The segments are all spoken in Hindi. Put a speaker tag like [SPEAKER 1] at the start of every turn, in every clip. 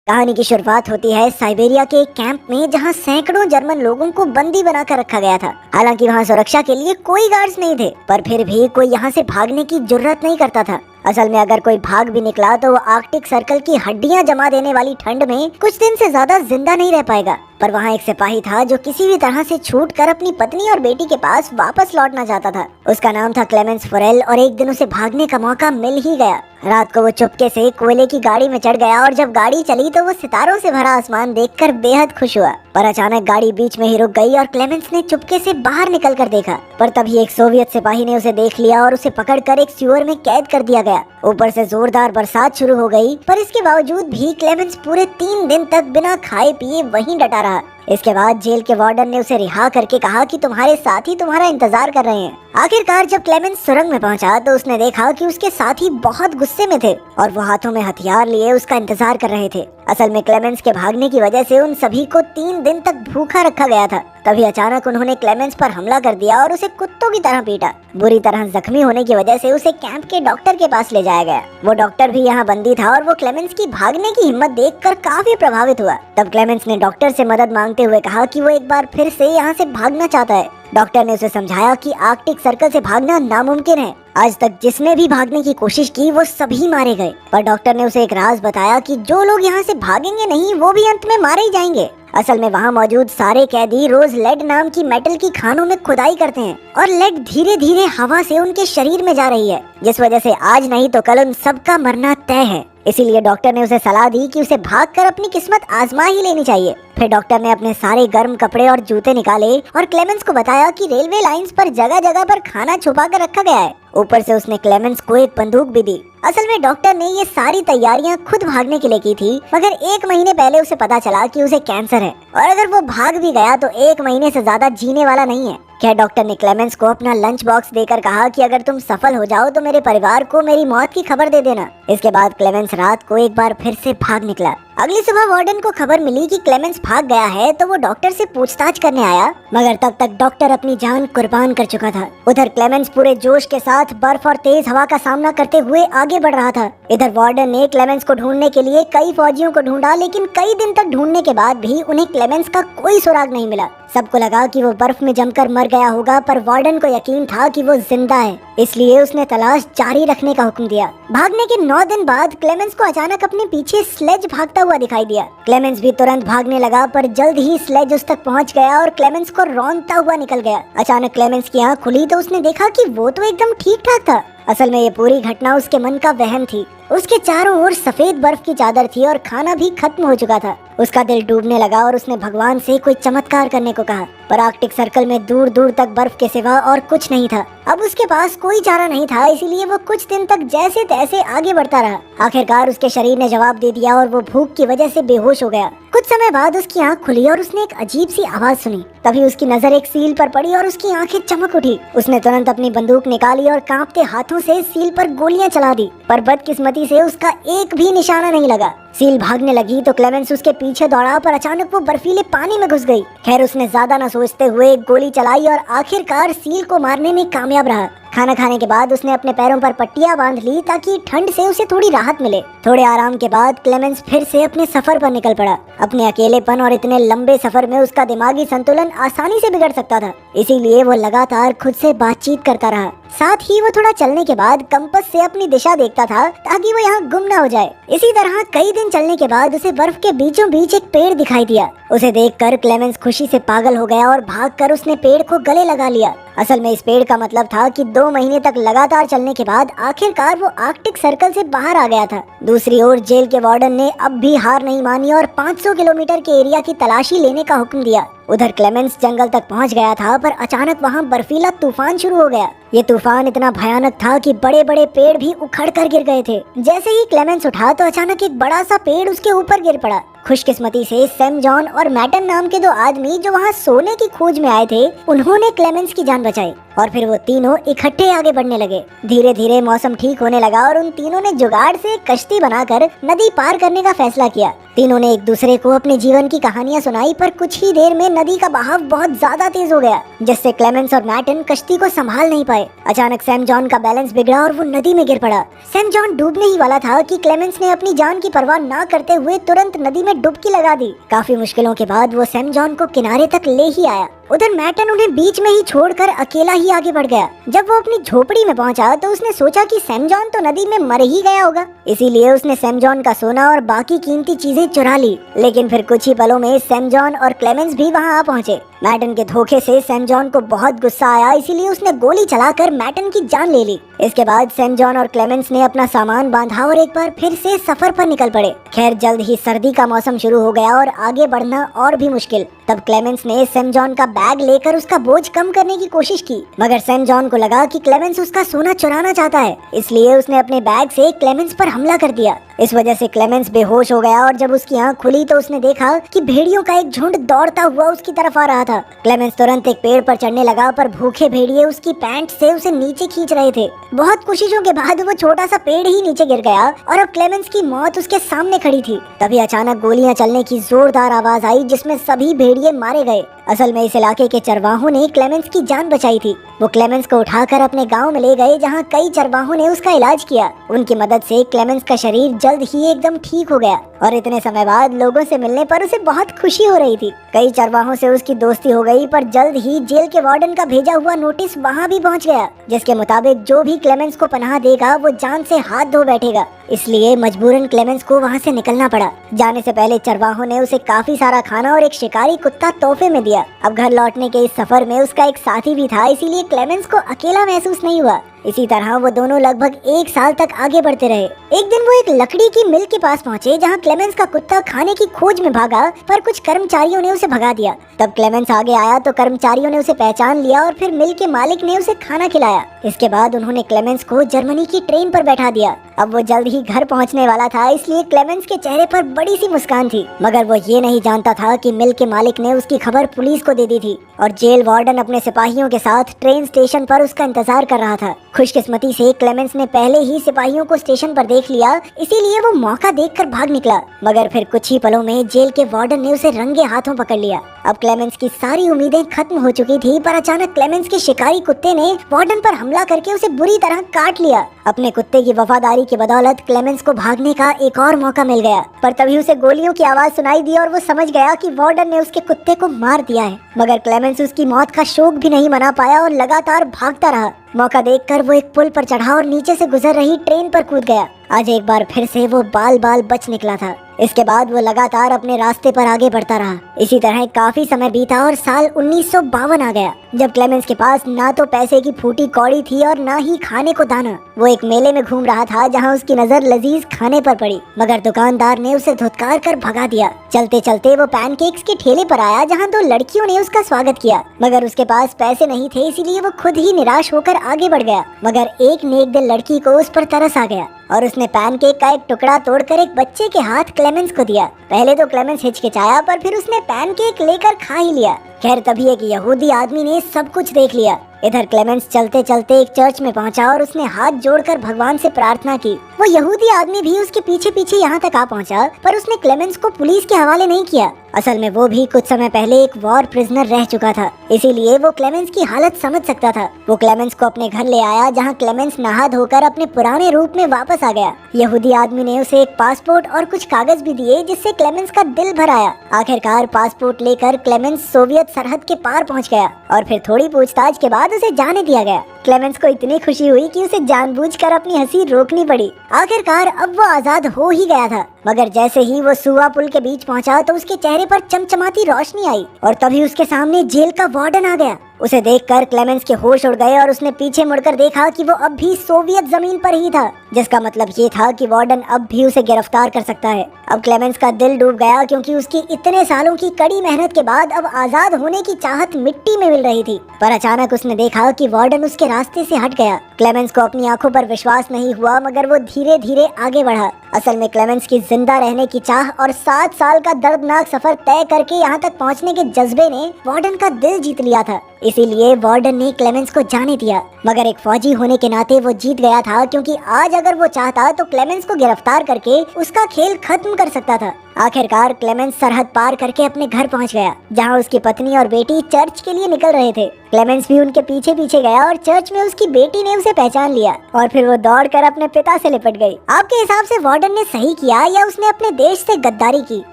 [SPEAKER 1] कहानी की शुरुआत होती है साइबेरिया के एक कैंप में, जहां सैकड़ों जर्मन लोगों को बंदी बनाकर रखा गया था। हालांकि वहां सुरक्षा के लिए कोई गार्ड्स नहीं थे, पर फिर भी कोई यहां से भागने की जुर्रत नहीं करता था। असल में अगर कोई भाग भी निकला तो वो आर्कटिक सर्कल की हड्डियां जमा देने वाली ठंड में कुछ दिन से ज्यादा जिंदा नहीं रह पाएगा। पर वहाँ एक सिपाही था जो किसी भी तरह से छूटकर अपनी पत्नी और बेटी के पास वापस लौटना चाहता था। उसका नाम था क्लेमेंस फोरेल और एक दिन उसे भागने का मौका मिल ही गया। रात को वो चुपके से कोयले की गाड़ी में चढ़ गया और जब गाड़ी चली तो वो सितारों से भरा आसमान देखकर बेहद खुश हुआ। पर अचानक गाड़ी बीच में ही रुक गई और क्लेमेंस ने चुपके से बाहर निकल कर देखा। पर तभी एक सोवियत सिपाही ने उसे देख लिया और उसे पकड़कर एक सीवर में कैद कर दिया गया। ऊपर से जोरदार बरसात शुरू हो गई, पर इसके बावजूद भी क्लेमेंस पूरे 3 दिन तक बिना खाए पिए वहीं डटा रहा। इसके बाद जेल के वार्डन ने उसे रिहा करके कहा कि तुम्हारे साथी तुम्हारा इंतजार कर रहे हैं। आखिरकार जब क्लेमेंस सुरंग में पहुंचा तो उसने देखा कि उसके साथी बहुत गुस्से में थे और वो हाथों में हथियार लिए उसका इंतजार कर रहे थे। असल में क्लेमेंस के भागने की वजह से उन सभी को 3 दिन तक भूखा रखा गया था। तभी अचानक उन्होंने क्लेमेंस पर हमला कर दिया और उसे कुत्तों की तरह पीटा। बुरी तरह जख्मी होने की वजह से उसे कैंप के डॉक्टर के पास ले जाया गया। वो डॉक्टर भी यहाँ बंदी था और वो क्लेमेंस की भागने की हिम्मत देखकर काफी प्रभावित हुआ। तब क्लेमेंस ने डॉक्टर से मदद मांगते हुए कहा कि वो एक बार फिर से यहाँ से भागना चाहता है। डॉक्टर ने उसे समझाया कि आर्कटिक सर्कल से भागना नामुमकिन है। आज तक जिसने भी भागने की कोशिश की वो सभी मारे गए। पर डॉक्टर ने उसे एक राज बताया कि जो लोग यहाँ से भागेंगे नहीं वो भी अंत में मारे ही जाएंगे। असल में वहाँ मौजूद सारे कैदी रोज लेड नाम की मेटल की खानों में खुदाई करते हैं और लेड धीरे धीरे हवा से उनके शरीर में जा रही है, जिस वजह से आज नहीं तो कल उन सबका मरना तय है। इसीलिए डॉक्टर ने उसे सलाह दी कि उसे भागकर अपनी किस्मत आजमा ही लेनी चाहिए। फिर डॉक्टर ने अपने सारे गर्म कपड़े और जूते निकाले और क्लेमेंस को बताया कि रेलवे लाइंस पर जगह जगह पर खाना छुपा कर रखा गया है। ऊपर से उसने क्लेमेंस को एक बंदूक भी दी। असल में डॉक्टर ने ये सारी तैयारियां खुद भागने के लिए की थी, मगर 1 महीने पहले उसे पता चला कि उसे कैंसर है और अगर वो भाग भी गया तो 1 महीने से ज्यादा जीने वाला नहीं है। क्या डॉक्टर ने क्लेमेंस को अपना लंच बॉक्स देकर कहा कि अगर तुम सफल हो जाओ तो मेरे परिवार को मेरी मौत की खबर दे देना। इसके बाद क्लेमेंस रात को एक बार फिर से भाग निकला। अगली सुबह वार्डन को खबर मिली कि क्लेमेंस भाग गया है तो वो डॉक्टर से पूछताछ करने आया, मगर तब तक डॉक्टर अपनी जान कुर्बान कर चुका था। उधर क्लेमेंस पूरे जोश के साथ बर्फ और तेज हवा का सामना करते हुए आगे बढ़ रहा था। इधर वार्डन ने क्लेमेंस को ढूंढने के लिए कई फौजियों को ढूंढा, लेकिन कई दिन तक ढूंढने के बाद भी उन्हें क्लेमेंस का कोई सुराग नहीं मिला। सबको लगा कि वो बर्फ में जमकर मर गया होगा, पर वार्डन को यकीन था कि वो जिंदा है, इसलिए उसने तलाश जारी रखने का हुक्म दिया। भागने के 9 दिन बाद क्लेमेंस को अचानक अपने पीछे स्लेज भागता हुआ दिखाई दिया। क्लेमेंस भी तुरंत भागने लगा, पर जल्द ही स्लेज उस तक पहुंच गया और क्लेमेंस को रौंदता हुआ निकल गया। अचानक क्लेमेंस की आंख खुली तो उसने देखा कि वो तो एकदम ठीक ठाक था। असल में ये पूरी घटना उसके मन का वहम थी। उसके चारों ओर सफेद बर्फ की चादर थी और खाना भी खत्म हो चुका था। उसका दिल डूबने लगा और उसने भगवान से कोई चमत्कार करने को कहा, पर आर्कटिक सर्कल में दूर दूर तक बर्फ के सिवा और कुछ नहीं था। अब उसके पास कोई चारा नहीं था, इसीलिए वो कुछ दिन तक जैसे तैसे आगे बढ़ता रहा। आखिरकार उसके शरीर ने जवाब दे दिया और वो भूख की वजह से बेहोश हो गया। कुछ समय बाद उसकी आंख खुली और उसने एक अजीब सी आवाज सुनी। तभी उसकी नजर एक सील पर पड़ी और उसकी आंखें चमक उठी। उसने तुरंत अपनी बंदूक निकाली और कांपते हाथों से सील पर गोलियां चला दी, पर बदकिस्मती से उसका एक भी निशाना नहीं लगा। सील भागने लगी तो क्लेमेंस उसके पीछे दौड़ा, पर अचानक वो बर्फीले पानी में घुस गई। खैर उसने ज्यादा न सोचते हुए एक गोली चलाई और आखिरकार सील को मारने में कामयाब रहा। खाना खाने के बाद उसने अपने पैरों पर पट्टियां बांध ली ताकि ठंड से उसे थोड़ी राहत मिले। थोड़े आराम के बाद क्लेमेंस फिर से अपने सफर पर निकल पड़ा। अपने अकेलेपन और इतने लंबे सफर में उसका दिमागी संतुलन आसानी से बिगड़ सकता था, इसीलिए वो लगातार खुद से बातचीत करता रहा। साथ ही वो थोड़ा चलने के बाद कंपास से अपनी दिशा देखता था ताकि वो यहाँ गुम ना हो जाए। इसी तरह कई दिन चलने के बाद उसे बर्फ के बीचों बीच एक पेड़ दिखाई दिया। उसे देखकर क्लेमेंस खुशी से पागल हो गया और भागकर उसने पेड़ को गले लगा लिया। असल में इस पेड़ का मतलब था कि 2 महीने तक लगातार चलने के बाद आखिरकार वो आर्कटिक सर्कल से बाहर आ गया था। दूसरी ओर जेल के वार्डन ने अब भी हार नहीं मानी और 500 किलोमीटर के एरिया की तलाशी लेने का हुक्म दिया। उधर क्लेमेंस जंगल तक पहुंच गया था, पर अचानक वहां बर्फीला तूफान शुरू हो गया। ये तूफान इतना भयानक था कि बड़े बड़े पेड़ भी उखड़ कर गिर गए थे। जैसे ही क्लेमेंस उठा तो अचानक एक बड़ा सा पेड़ उसके ऊपर गिर पड़ा। खुशकिस्मती से सैम जॉन और मैटन नाम के दो आदमी जो वहाँ सोने की खोज में आए थे, उन्होंने क्लेमेंस की जान बचाई और फिर वो तीनों इकट्ठे आगे बढ़ने लगे। धीरे धीरे मौसम ठीक होने लगा और उन तीनों ने जुगाड़ से एक कश्ती बनाकर नदी पार करने का फैसला किया। तीनों ने एक दूसरे को अपने जीवन की कहानियां सुनाई, पर कुछ ही देर में नदी का बहाव बहुत ज्यादा तेज हो गया, जिससे क्लेमेंस और मैटन कश्ती को संभाल नहीं पाए। अचानक सैम जॉन का बैलेंस बिगड़ा और वो नदी में गिर पड़ा। सैम जॉन डूबने ही वाला था कि क्लेमेंस ने अपनी जान की परवाह न करते हुए तुरंत नदी में डुबकी लगा दी। काफी मुश्किलों के बाद वो सैम जॉन को किनारे तक ले ही आया। उधर मैटन उन्हें बीच में ही छोड़कर अकेला ही आगे बढ़ गया। जब वो अपनी झोपड़ी में पहुंचा तो उसने सोचा कि सैम जॉन तो नदी में मर ही गया होगा, इसीलिए उसने सैम जॉन का सोना और बाकी कीमती चीजें चुरा ली। लेकिन फिर कुछ ही पलों में सैम जॉन और क्लेमेंस भी वहां आ पहुंचे। मैटन के धोखे से सैम जॉन को बहुत गुस्सा आया, इसीलिए उसने गोली चलाकर मैटन की जान ले ली। इसके बाद सैम जॉन और क्लेमेंस ने अपना सामान बांधा और एक बार फिर से सफर पर निकल पड़े। खैर जल्द ही सर्दी का मौसम शुरू हो गया और आगे बढ़ना और भी मुश्किल। तब क्लेमेंस ने सैम जॉन का बैग लेकर उसका बोझ कम करने की कोशिश की, मगर सैम जॉन को लगा कि क्लेमेंस उसका सोना चुराना चाहता है, इसलिए उसने अपने बैग से क्लेमेंस पर हमला कर दिया। इस वजह से क्लेमेंस बेहोश हो गया और जब उसकी आंख खुली तो उसने देखा कि भेड़ियों का एक झुंड दौड़ता हुआ उसकी तरफ आ रहा था। क्लेमेंस तुरंत एक पेड़ पर चढ़ने लगा, पर भूखे भेड़िए उसकी पैंट से उसे नीचे खींच रहे थे। बहुत कोशिशों के बाद वो छोटा सा पेड़ ही नीचे गिर गया और अब क्लेमेंस की मौत उसके सामने खड़ी थी। तभी अचानक गोलियां चलने की जोरदार आवाज आई, जिसमें सभी भेड़िए मारे गए। असल में इस इलाके के चरवाहों ने क्लेमेंस की जान बचाई थी। वो क्लेमेंस को उठाकर अपने गांव में ले गए, जहां कई चरवाहों ने उसका इलाज किया। उनकी मदद से क्लेमेंस का शरीर जल्द ही एकदम ठीक हो गया और इतने समय बाद लोगों से मिलने पर उसे बहुत खुशी हो रही थी। कई चरवाहों से उसकी दोस्ती हो गई, पर जल्द ही जेल के वार्डन का भेजा हुआ नोटिस वहां भी पहुंच गया, जिसके मुताबिक जो भी क्लेमेंस को पनाह देगा वो जान से हाथ धो बैठेगा। इसलिए मजबूरन क्लेमेंस को वहां से निकलना पड़ा। जाने से पहले चरवाहों ने उसे काफी सारा खाना और एक शिकारी कुत्ता तोहफे में दिया। अब घर लौटने के इस सफर में उसका एक साथी भी था, इसीलिए क्लेमेंस को अकेला महसूस नहीं हुआ। इसी तरह वो दोनों लगभग 1 साल तक आगे बढ़ते रहे। एक दिन वो एक लकड़ी की मिल के पास पहुंचे, जहां क्लेमेंस का कुत्ता खाने की खोज में भागा, पर कुछ कर्मचारियों ने उसे भगा दिया। तब क्लेमेंस आगे आया तो कर्मचारियों ने उसे पहचान लिया और फिर मिल के मालिक ने उसे खाना खिलाया। इसके बाद उन्होंने क्लेमेंस को जर्मनी की ट्रेन पर बैठा दिया। अब वो जल्द ही घर पहुंचने वाला था, इसलिए क्लेमेंस के चेहरे पर बड़ी सी मुस्कान थी, मगर वो ये नहीं जानता था कि मिल के मालिक ने उसकी खबर पुलिस को दे दी थी और जेल वार्डन अपने सिपाहियों के साथ ट्रेन स्टेशन पर उसका इंतजार कर रहा था। खुशकिस्मती से क्लेमेंस ने पहले ही सिपाहियों को स्टेशन पर देख लिया, इसीलिए वो मौका देखकर भाग निकला, मगर फिर कुछ ही पलों में जेल के वार्डन ने उसे रंगे हाथों पकड़ लिया। अब क्लेमेंस की सारी उम्मीदें खत्म हो चुकी थी, पर अचानक क्लेमेंस के शिकारी कुत्ते ने वार्डन पर हमला करके उसे बुरी तरह काट लिया। अपने कुत्ते की वफादारी की बदौलत क्लेमेंस को भागने का एक और मौका मिल गया, पर तभी उसे गोलियों की आवाज सुनाई दी और वो समझ गया कि वार्डन ने उसके कुत्ते को मार दिया है। मगर क्लेमेंस उसकी मौत का शोक भी नहीं मना पाया और लगातार भागता रहा। मौका देखकर वो एक पुल पर चढ़ा और नीचे से गुजर रही ट्रेन पर कूद गया। आज एक बार फिर से वो बाल बाल बच निकला था। इसके बाद वो लगातार अपने रास्ते पर आगे बढ़ता रहा। इसी तरह काफी समय बीता और साल 1952 आ गया, जब क्लेमेंस के पास ना तो पैसे की फूटी कौड़ी थी और ना ही खाने को दाना। वो एक मेले में घूम रहा था, जहां उसकी नजर लजीज खाने पर पड़ी, मगर दुकानदार ने उसे धुतकार कर भगा दिया। चलते चलते वो पैनकेक्स के ठेले पर आया, जहां 2 लड़कियों ने उसका स्वागत किया, मगर उसके पास पैसे नहीं थे, इसीलिए वो खुद ही निराश होकर आगे बढ़ गया। मगर एक नेक दिल लड़की को उस पर तरस आ गया और उसने पैनकेक का एक टुकड़ा तोड़कर एक बच्चे के हाथ क्लेमेंस को दिया। पहले तो क्लेमेंस हिचकिचाया, पर फिर उसने पैनकेक लेकर खा ही लिया। खैर तभी एक यहूदी आदमी ने सब कुछ देख लिया। इधर क्लेमेंस चलते चलते एक चर्च में पहुंचा और उसने हाथ जोड़कर भगवान से प्रार्थना की। वो यहूदी आदमी भी उसके पीछे पीछे यहाँ तक आ पहुंचा, पर उसने क्लेमेंस को पुलिस के हवाले नहीं किया। असल में वो भी कुछ समय पहले एक वॉर प्रिजनर रह चुका था, इसीलिए वो क्लेमेंस की हालत समझ सकता था। वो क्लेमेंस को अपने घर ले आया, जहाँ क्लेमेंस नहा धोकर अपने पुराने रूप में वापस आ गया। यहूदी आदमी ने उसे एक पासपोर्ट और कुछ कागज भी दिए, जिससे क्लेमेंस का दिल भर आया। आखिरकार पासपोर्ट लेकर क्लेमेंस सोवियत सरहद के पार पहुंच गया और फिर थोड़ी पूछताछ के बाद उसे जाने दिया गया। क्लेमेंस को इतनी खुशी हुई कि उसे जानबूझकर अपनी हंसी रोकनी पड़ी। आखिरकार अब वो आजाद हो ही गया था, मगर जैसे ही वो सुआ पुल के बीच पहुंचा तो उसके चेहरे पर चमचमाती रोशनी आई और तभी उसके सामने जेल का वार्डन आ गया। उसे देखकर क्लेमेंस के होश उड़ गए और उसने पीछे मुड़कर देखा कि वो अब भी सोवियत जमीन पर ही था, जिसका मतलब ये था कि वार्डन अब भी उसे गिरफ्तार कर सकता है। अब क्लेमेंस का दिल डूब गया क्योंकि उसकी इतने सालों की कड़ी मेहनत के बाद अब आजाद होने की चाहत मिट्टी में मिल रही थी। पर अचानक उसने देखा कि वार्डन उसके रास्ते से हट गया। क्लेमेंस को अपनी आंखों पर विश्वास नहीं हुआ, मगर वो धीरे धीरे आगे बढ़ा। असल में क्लेमेंस की जिंदा रहने की चाह और 7 साल का दर्दनाक सफर तय करके यहाँ तक पहुँचने के जज्बे ने वार्डन का दिल जीत लिया था। इसीलिए वार्डन ने क्लेमेंस को जाने दिया, मगर एक फौजी होने के नाते वो जीत गया था, क्योंकि आज अगर वो चाहता तो क्लेमेंस को गिरफ्तार करके उसका खेल खत्म कर सकता था। आखिरकार क्लेमेंस सरहद पार करके अपने घर पहुंच गया, जहां उसकी पत्नी और बेटी चर्च के लिए निकल रहे थे। क्लेमेंस भी उनके पीछे पीछे गया और चर्च में उसकी बेटी ने उसे पहचान लिया और फिर वो दौड़कर अपने पिता से लिपट गई। आपके हिसाब से वार्डन ने सही किया या उसने अपने देश से गद्दारी की?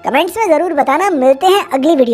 [SPEAKER 1] कमेंट्स में जरूर बताना। मिलते हैं अगली वीडियो।